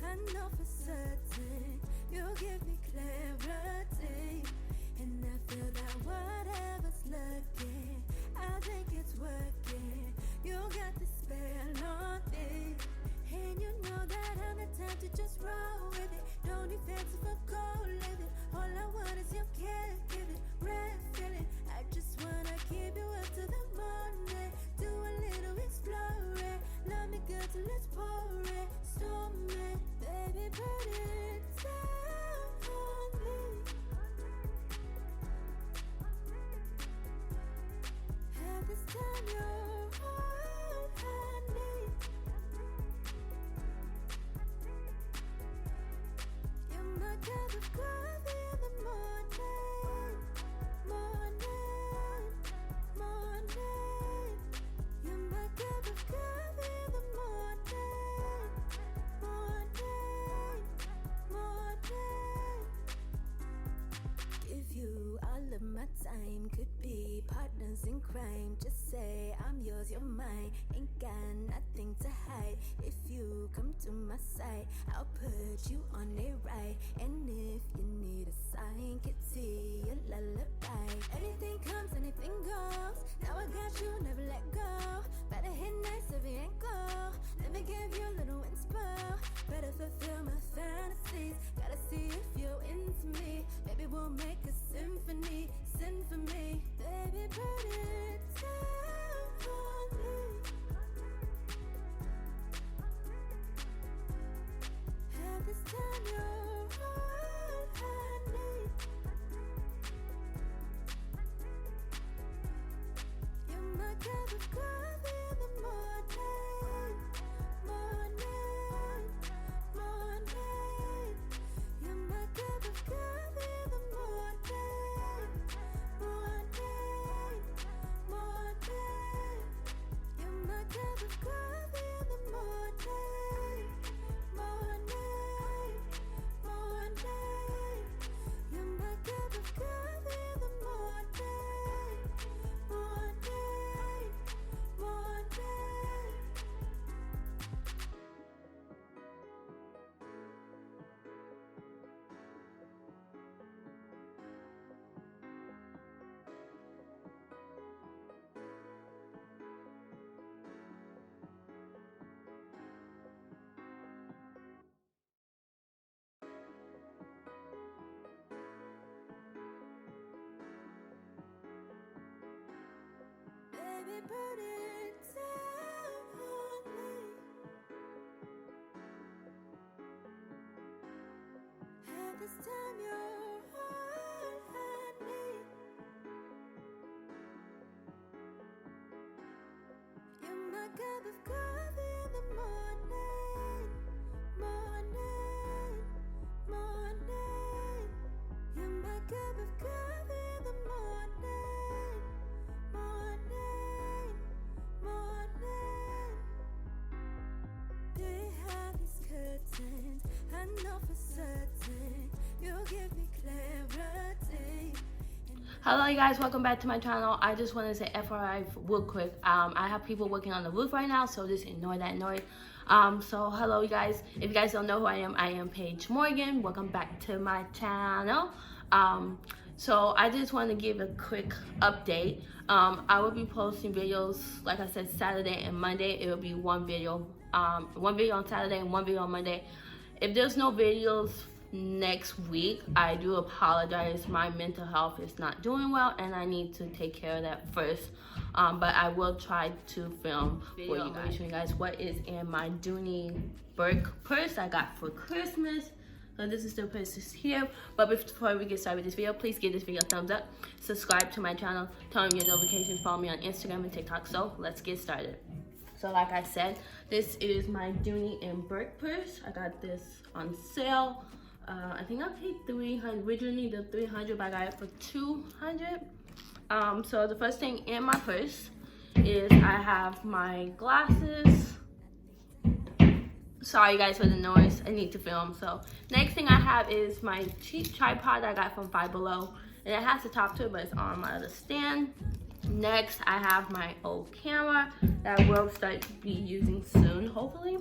I know for certain you'll give me clarity, and I feel that whatever's lurking, I think it's working. You got the spell on me, and you know that I'm the type to just roll with it. Don't need fancy for gold living. All I want is your caregiving, red feeling. I just wanna keep you up to the morning, do a little exploring. Love me good till it's pouring, storming. Baby, put it down on me. At this time, you're all I need. You're my cup of coffee in the morning, morning, morning. You're my cup of coffee in the morning, morning, morning. Give you all of my time, could be partners in crime. Just say I'm yours, you're mine. Ain't got nothing to hide. If you come to my side, I'll put you on it right. And if you need a sign, kitty, a lullaby. Anything comes, anything goes. Now I got you, never let go. Better hit nice every ankle. Let me give you a little inspo. Better fulfill my fantasies. Gotta see if you're into me. Maybe we'll make a symphony. Sing for me. Baby, put it down on me. At this time, you're all I need. You're my cup of coffee in the morning, morning, morning. You're my cup of coffee in the morning, morning, morning. You're my cup of coffee in the morning, morning, morning. You're my cup of coffee in the morning, morning, morning. Baby, put it down on me. At this time, you're all I need. You're my cup of coffee in the morning, morning, morning. You're my cup of coffee in the morning, morning, morning. Behind these curtains, I know for certain you'll give me clarity. Hello you guys, welcome back to my channel. I just want to say FYI real quick, I have people working on the roof right now, so just ignore that noise. So hello you guys, if you guys don't know who I am Paige Morgan. Welcome back to my channel. So I just want to give a quick update. I will be posting videos, like I said, Saturday and Monday. It will be one video on Saturday and one video on Monday. If there's no videos next week, I do apologize. My mental health is not doing well and I need to take care of that first. But I will try to film for you guys. Show you guys what is in my Dooney Bourke purse I got for Christmas. So this is the purse here. But before we get started with this video, please give this video a thumbs up, subscribe to my channel, turn on your notifications, follow me on Instagram and TikTok. So let's get started. So like I said, this is my Dooney and Bourke purse. I got this on sale. I think I paid $300, originally the $300, but I got it for $200. So the first thing in my purse is I have my glasses. Sorry guys for the noise, I need to film. So next thing I have is my cheap tripod I got from Five Below, and it has a top to it, but it's on my other stand. Next I have my old camera that I will start to be using soon, hopefully.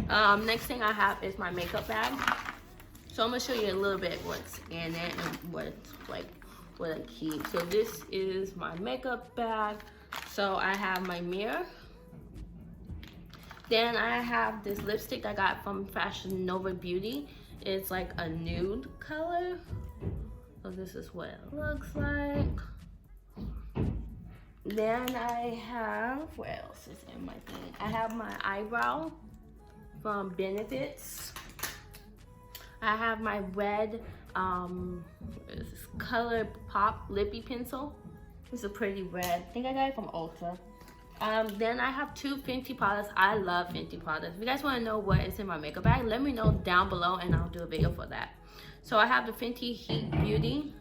Next thing I have is my makeup bag. So I'm gonna show you a little bit what's in it and what I keep. So this is my makeup bag. So I have my mirror. Then I have this lipstick I got from Fashion Nova Beauty. It's like a nude color. So this is what it looks like. Then I have, what else is in my thing? I have my eyebrow from Benefits. I have my red Color Pop Lippy Pencil. It's a pretty red. I think I got it from Ulta. Then I have two Fenty products. I love Fenty products. If you guys want to know what is in my makeup bag, let me know down below and I'll do a video for that. So I have the Fenty Heat Beauty.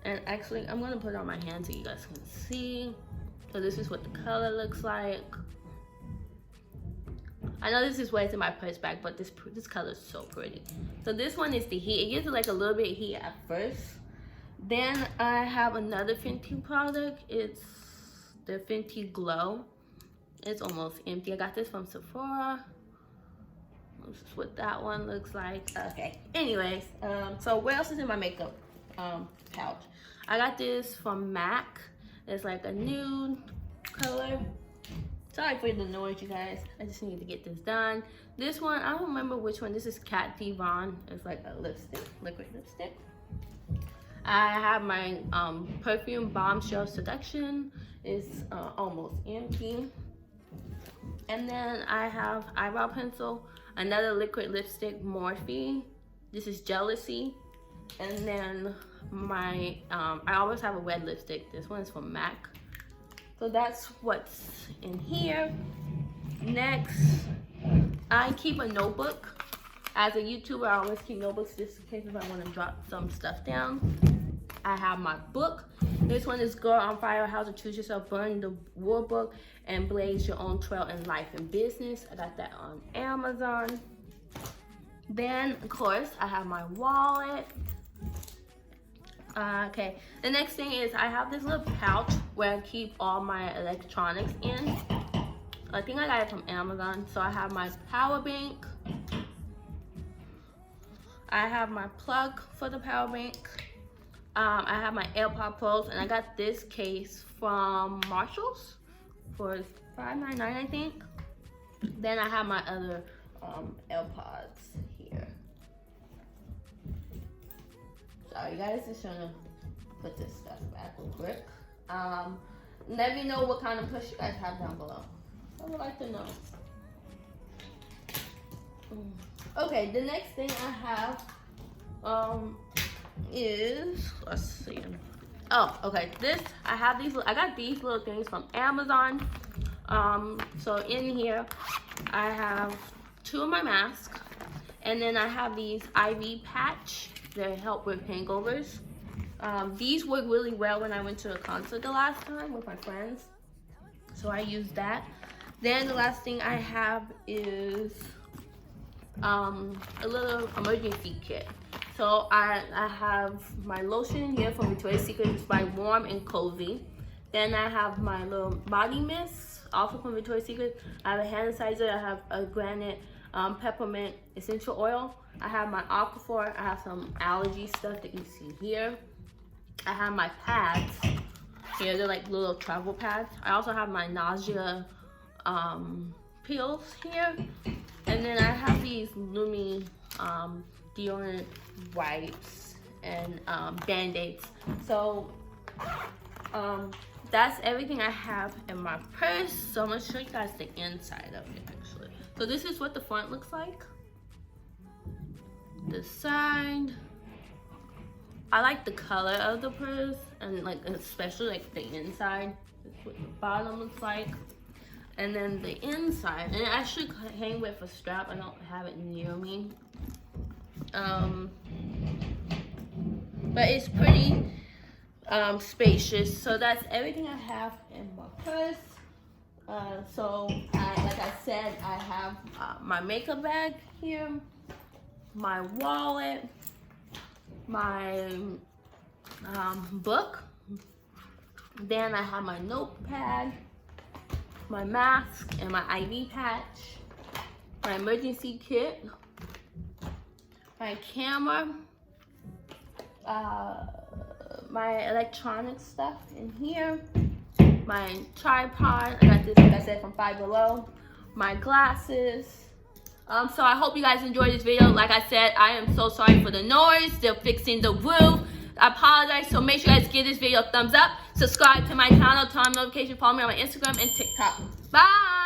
And actually, I'm going to put it on my hand so you guys can see. So this is what the color looks like. I know this is what's in my purse bag, but this color is so pretty. So this one is the heat. It gives it like a little bit of heat at first. Then I have another Fenty product. It's the Fenty Glow. It's almost empty. I got this from Sephora. This is what that one looks like. Okay. Anyways, so what else is in my makeup pouch? I got this from MAC. It's like a nude color. Sorry for the noise, you guys. I just need to get this done. This one, I don't remember which one. This is Kat Von. It's like a lipstick, liquid lipstick. I have my perfume Bombshell Seduction. It's almost empty. And then I have eyebrow pencil, another liquid lipstick, Morphe. This is Jealousy. And then my, I always have a red lipstick. This one is from MAC. So that's what's in here. Next, I keep a notebook. As a YouTuber, I always keep notebooks just in case if I want to drop some stuff down. I have my book. This one is Girl on Fire, How to Choose Yourself, Burn the War Book, and Blaze Your Own Trail in Life and Business. I got that on Amazon. Then, of course, I have my wallet. Okay, the next thing is I have this little pouch where I keep all my electronics in. I think I got it from Amazon. So I have my power bank. I have my plug for the power bank. I have my AirPod Pros, and I got this case from Marshalls for $5.99, I think. Then I have my other AirPods here. Sorry guys, just trying to put this stuff back real quick. Let me know what kind of push you guys have down below. I would like to know. Okay, the next thing I have is, let's see. Oh, okay, I got these little things from Amazon. So in here, I have two of my masks, and then I have these IV patch that help with hangovers. These work really well when I went to a concert the last time with my friends, so I used that. Then the last thing I have is a little emergency kit. So I have my lotion here from Victoria's Secret. It's by Warm and Cozy. Then I have my little body mist, also from Victoria's Secret. I have a hand sanitizer. I have a granite peppermint essential oil. I have my Aquaphor. I have some allergy stuff that you see here. I have my pads here. They're like little travel pads. I also have my nausea pills here. And then I have these LUMIX deodorant wipes and band-aids. So that's everything I have in my purse. So I'm gonna show you guys the inside of it actually. So this is what the front looks like. the side. I like the color of the purse, and like especially like the inside. That's what the bottom looks like. And then the inside, and it actually came with a strap. I don't have it near me. But it's pretty spacious. So that's everything I have in my purse. Like I said, I have my makeup bag here, my wallet, my book. Then I have my notepad, my mask, and my IV patch, my emergency kit, my camera, my electronic stuff in here, my tripod. I got this, like I said, from Five Below. My glasses. So I hope you guys enjoyed this video. Like I said, I am so sorry for the noise. They're fixing the roof. I apologize. So make sure you guys give this video a thumbs up. Subscribe to my channel, turn on notifications, follow me on my Instagram and TikTok. Bye.